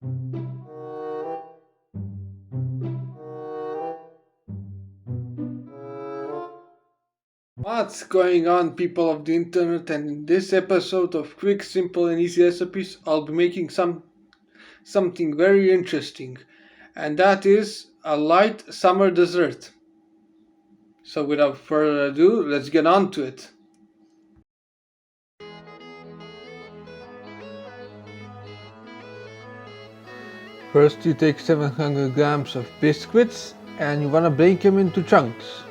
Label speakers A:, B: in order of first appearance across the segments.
A: What's going on, people of the internet? And in this episode of Quick, Simple, and Easy Recipes, I'll be making something very interesting, and that is a light summer dessert. So, without further ado, let's get on to it. First, you take 700 grams of biscuits and you wanna break them into chunks.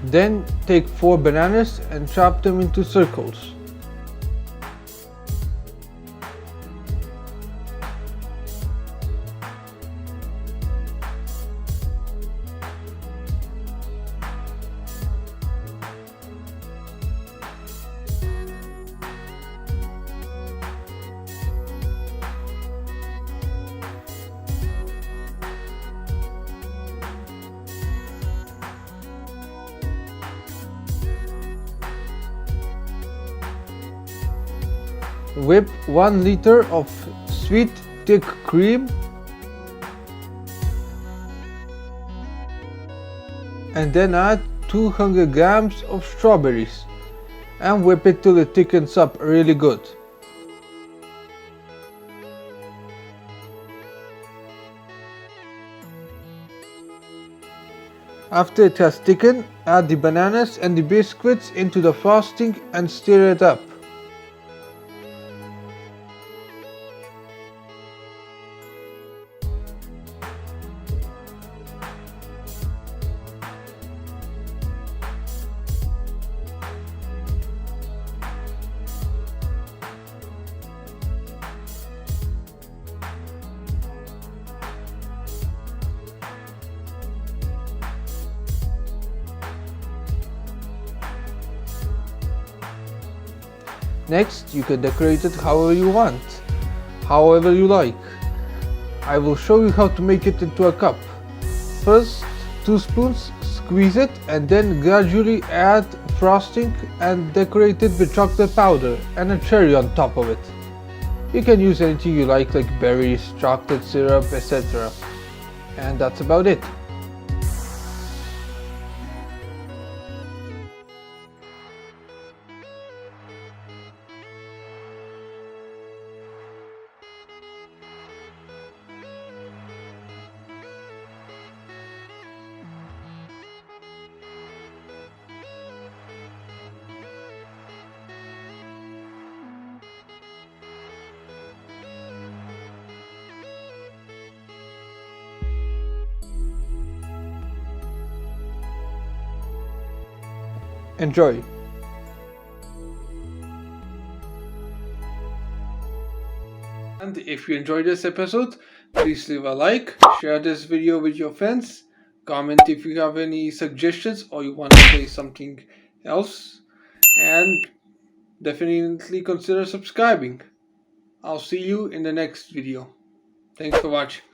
A: Then take 4 bananas and chop them into circles. Whip 1 liter of sweet thick cream and then add 200 grams of strawberries and whip it till it thickens up really good. After it has thickened, add the bananas and the biscuits into the frosting and stir it up. Next, you can decorate it however you want, however you like. I will show you how to make it into a cup. First, 2 spoons, squeeze it and then gradually add frosting and decorate it with chocolate powder and a cherry on top of it. You can use anything you like berries, chocolate syrup, etc. And that's about it. Enjoy! And if you enjoyed this episode, please leave a like, share this video with your friends, comment if you have any suggestions or you want to say something else, and definitely consider subscribing. I'll see you in the next video. Thanks for watching.